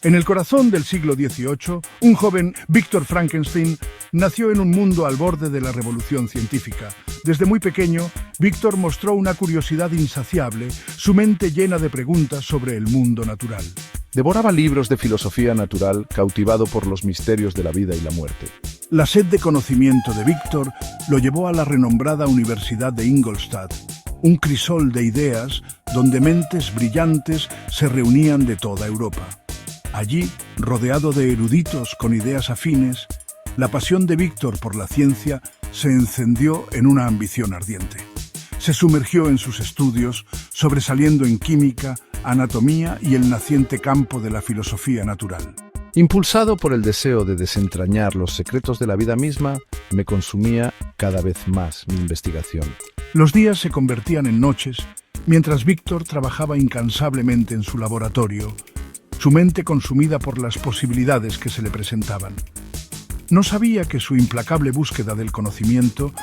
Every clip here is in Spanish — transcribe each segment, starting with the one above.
En el corazón del siglo XVIII, un joven, Víctor Frankenstein, nació en un mundo al borde de la revolución científica. Desde muy pequeño, Víctor mostró una curiosidad insaciable, su mente llena de preguntas sobre el mundo natural. Devoraba libros de filosofía natural, cautivado por los misterios de la vida y la muerte. La sed de conocimiento de Víctor lo llevó a la renombrada Universidad de Ingolstadt, un crisol de ideas donde mentes brillantes se reunían de toda Europa. Allí, rodeado de eruditos con ideas afines, la pasión de Víctor por la ciencia se encendió en una ambición ardiente. Se sumergió en sus estudios, sobresaliendo en química, anatomía y el naciente campo de la filosofía natural. Impulsado por el deseo de desentrañar los secretos de la vida misma, me consumía cada vez más mi investigación. Los días se convertían en noches, mientras Víctor trabajaba incansablemente en su laboratorio, su mente consumida por las posibilidades que se le presentaban. No sabía que su implacable búsqueda del conocimiento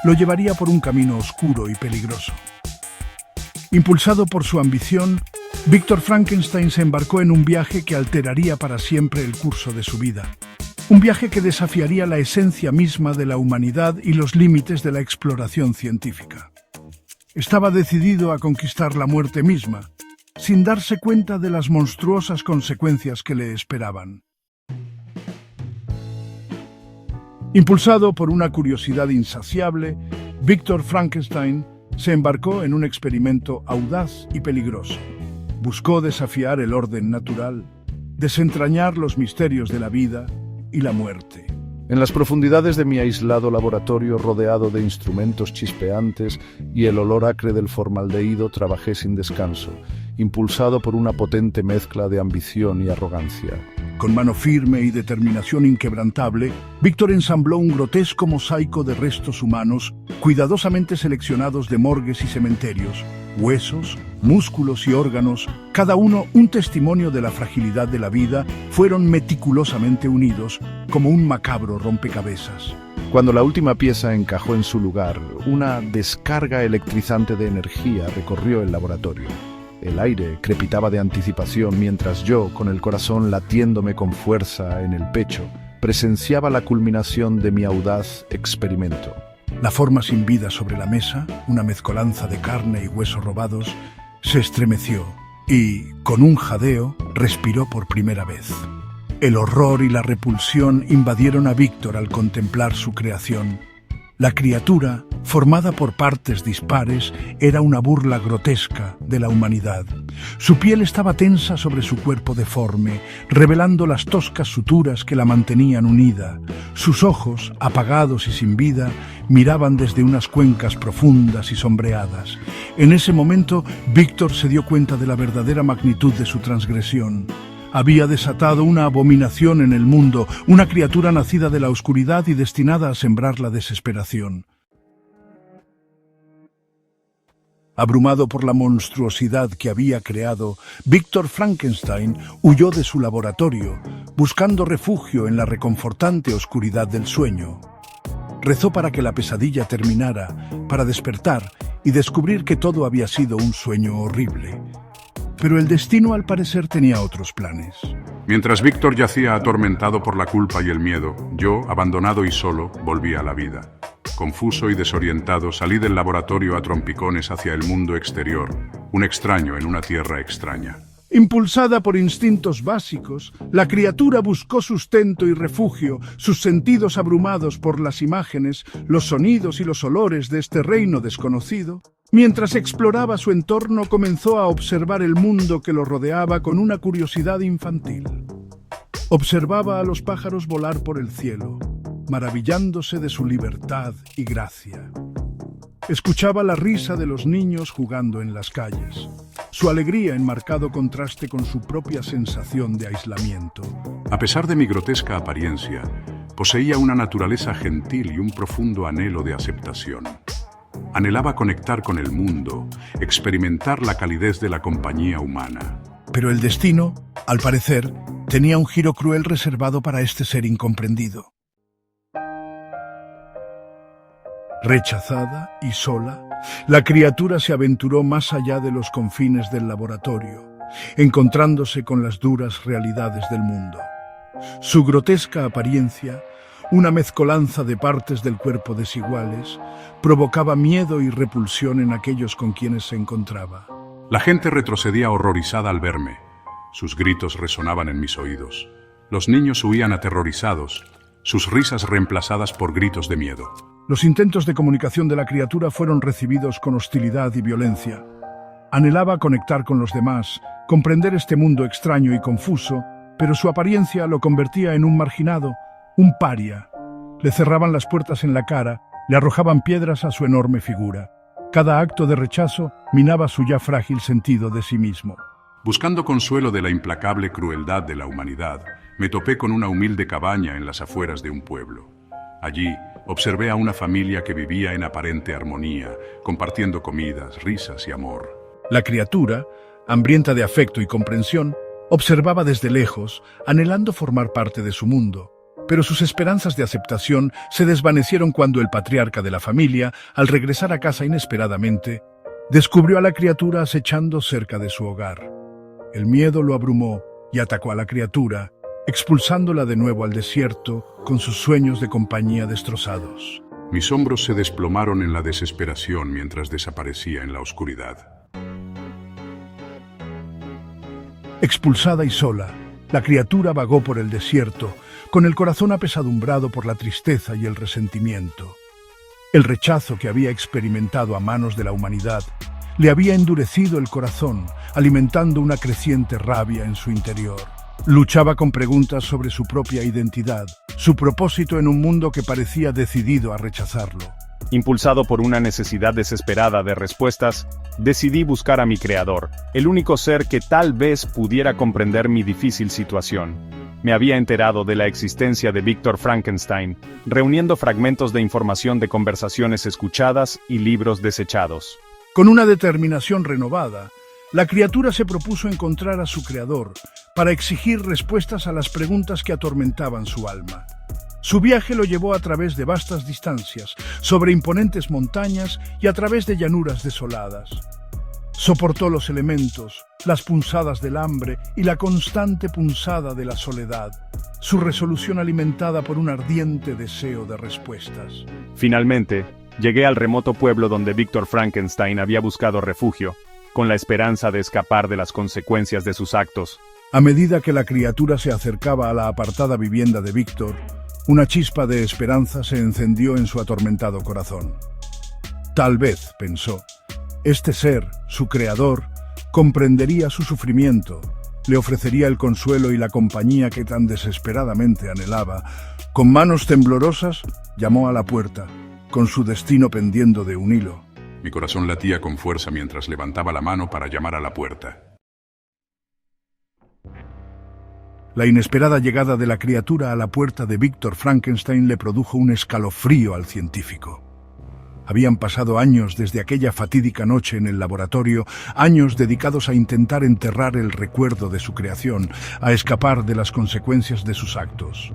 lo llevaría por un camino oscuro y peligroso. Impulsado por su ambición, Víctor Frankenstein se embarcó en un viaje que alteraría para siempre el curso de su vida. Un viaje que desafiaría la esencia misma de la humanidad y los límites de la exploración científica. Estaba decidido a conquistar la muerte misma, sin darse cuenta de las monstruosas consecuencias que le esperaban. Impulsado por una curiosidad insaciable, Víctor Frankenstein se embarcó en un experimento audaz y peligroso. Buscó desafiar el orden natural, desentrañar los misterios de la vida y la muerte. En las profundidades de mi aislado laboratorio, rodeado de instrumentos chispeantes y el olor acre del formaldehído, trabajé sin descanso, impulsado por una potente mezcla de ambición y arrogancia. Con mano firme y determinación inquebrantable, Víctor ensambló un grotesco mosaico de restos humanos, cuidadosamente seleccionados de morgues y cementerios, huesos, músculos y órganos, cada uno un testimonio de la fragilidad de la vida, fueron meticulosamente unidos como un macabro rompecabezas. Cuando la última pieza encajó en su lugar, una descarga electrizante de energía recorrió el laboratorio. El aire crepitaba de anticipación mientras yo, con el corazón latiéndome con fuerza en el pecho, presenciaba la culminación de mi audaz experimento. La forma sin vida sobre la mesa, una mezcolanza de carne y huesos robados, se estremeció y, con un jadeo, respiró por primera vez. El horror y la repulsión invadieron a Víctor al contemplar su creación. La criatura, formada por partes dispares, era una burla grotesca de la humanidad. Su piel estaba tensa sobre su cuerpo deforme, revelando las toscas suturas que la mantenían unida. Sus ojos, apagados y sin vida, miraban desde unas cuencas profundas y sombreadas. En ese momento, Víctor se dio cuenta de la verdadera magnitud de su transgresión. Había desatado una abominación en el mundo, una criatura nacida de la oscuridad y destinada a sembrar la desesperación. Abrumado por la monstruosidad que había creado, Víctor Frankenstein huyó de su laboratorio, buscando refugio en la reconfortante oscuridad del sueño. Rezó para que la pesadilla terminara, para despertar y descubrir que todo había sido un sueño horrible. Pero el destino, al parecer, tenía otros planes. Mientras Víctor yacía atormentado por la culpa y el miedo, yo, abandonado y solo, volví a la vida. Confuso y desorientado, salí del laboratorio a trompicones hacia el mundo exterior, un extraño en una tierra extraña. Impulsada por instintos básicos, la criatura buscó sustento y refugio, sus sentidos abrumados por las imágenes, los sonidos y los olores de este reino desconocido. Mientras exploraba su entorno, comenzó a observar el mundo que lo rodeaba con una curiosidad infantil. Observaba a los pájaros volar por el cielo, maravillándose de su libertad y gracia. Escuchaba la risa de los niños jugando en las calles, su alegría en marcado contraste con su propia sensación de aislamiento. A pesar de mi grotesca apariencia, poseía una naturaleza gentil y un profundo anhelo de aceptación. Anhelaba conectar con el mundo, experimentar la calidez de la compañía humana. Pero el destino, al parecer, tenía un giro cruel reservado para este ser incomprendido. Rechazada y sola, la criatura se aventuró más allá de los confines del laboratorio. encontrándose con las duras realidades del mundo. Su grotesca apariencia, una mezcolanza de partes del cuerpo desiguales, provocaba miedo y repulsión en aquellos con quienes se encontraba. La gente retrocedía horrorizada al verme. Sus gritos resonaban en mis oídos. Los niños huían aterrorizados, sus risas reemplazadas por gritos de miedo. Los intentos de comunicación de la criatura fueron recibidos con hostilidad y violencia. Anhelaba conectar con los demás, comprender este mundo extraño y confuso, pero su apariencia lo convertía en un marginado, un paria. Le cerraban las puertas en la cara, le arrojaban piedras a su enorme figura. Cada acto de rechazo minaba su ya frágil sentido de sí mismo. Buscando consuelo de la implacable crueldad de la humanidad, me topé con una humilde cabaña en las afueras de un pueblo. Allí observé a una familia que vivía en aparente armonía, compartiendo comidas, risas y amor. La criatura, hambrienta de afecto y comprensión, observaba desde lejos, anhelando formar parte de su mundo. Pero sus esperanzas de aceptación se desvanecieron cuando el patriarca de la familia, al regresar a casa inesperadamente, descubrió a la criatura acechando cerca de su hogar. El miedo lo abrumó y atacó a la criatura, expulsándola de nuevo al desierto con sus sueños de compañía destrozados. Mis hombros se desplomaron en la desesperación mientras desaparecía en la oscuridad. Expulsada y sola, la criatura vagó por el desierto, con el corazón apesadumbrado por la tristeza y el resentimiento. El rechazo que había experimentado a manos de la humanidad le había endurecido el corazón, alimentando una creciente rabia en su interior. Luchaba con preguntas sobre su propia identidad, su propósito en un mundo que parecía decidido a rechazarlo. Impulsado por una necesidad desesperada de respuestas, decidí buscar a mi creador, el único ser que tal vez pudiera comprender mi difícil situación. Me había enterado de la existencia de Víctor Frankenstein, reuniendo fragmentos de información de conversaciones escuchadas y libros desechados. Con una determinación renovada, la criatura se propuso encontrar a su creador para exigir respuestas a las preguntas que atormentaban su alma. Su viaje lo llevó a través de vastas distancias, sobre imponentes montañas y a través de llanuras desoladas. Soportó los elementos, las punzadas del hambre y la constante punzada de la soledad, su resolución alimentada por un ardiente deseo de respuestas. Finalmente, llegué al remoto pueblo donde Víctor Frankenstein había buscado refugio, con la esperanza de escapar de las consecuencias de sus actos. A medida que la criatura se acercaba a la apartada vivienda de Víctor, una chispa de esperanza se encendió en su atormentado corazón. Tal vez, pensó, este ser, su creador, comprendería su sufrimiento, le ofrecería el consuelo y la compañía que tan desesperadamente anhelaba. Con manos temblorosas, llamó a la puerta, con su destino pendiendo de un hilo. Mi corazón latía con fuerza mientras levantaba la mano para llamar a la puerta. La inesperada llegada de la criatura a la puerta de Víctor Frankenstein le produjo un escalofrío al científico. Habían pasado años desde aquella fatídica noche en el laboratorio, años dedicados a intentar enterrar el recuerdo de su creación, a escapar de las consecuencias de sus actos.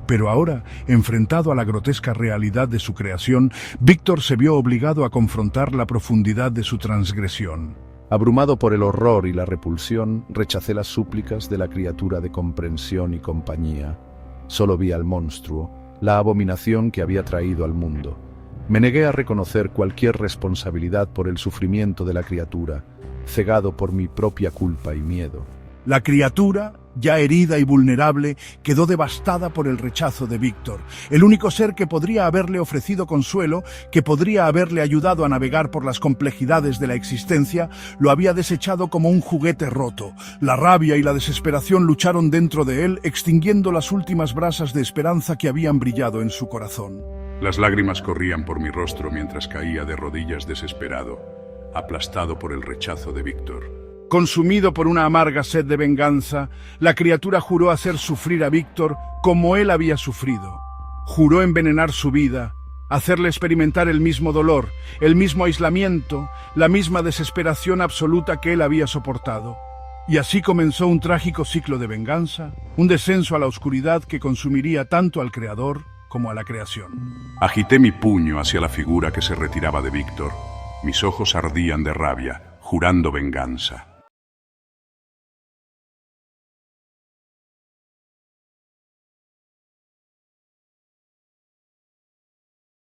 Pero ahora, enfrentado a la grotesca realidad de su creación, Víctor se vio obligado a confrontar la profundidad de su transgresión. Abrumado por el horror y la repulsión, rechacé las súplicas de la criatura de comprensión y compañía. Solo vi al monstruo, la abominación que había traído al mundo. Me negué a reconocer cualquier responsabilidad por el sufrimiento de la criatura, cegado por mi propia culpa y miedo. La criatura, ya herida y vulnerable, quedó devastada por el rechazo de Víctor, el único ser que podría haberle ofrecido consuelo, que podría haberle ayudado a navegar por las complejidades de la existencia, lo había desechado como un juguete roto. La rabia y la desesperación lucharon dentro de él, extinguiendo las últimas brasas de esperanza que habían brillado en su corazón. Las lágrimas corrían por mi rostro mientras caía de rodillas desesperado, aplastado por el rechazo de Víctor. Consumido por una amarga sed de venganza, la criatura juró hacer sufrir a Víctor como él había sufrido. Juró envenenar su vida, hacerle experimentar el mismo dolor, el mismo aislamiento, la misma desesperación absoluta que él había soportado. Y así comenzó un trágico ciclo de venganza, un descenso a la oscuridad que consumiría tanto al creador como a la creación. Agité mi puño hacia la figura que se retiraba de Víctor. Mis ojos ardían de rabia, jurando venganza.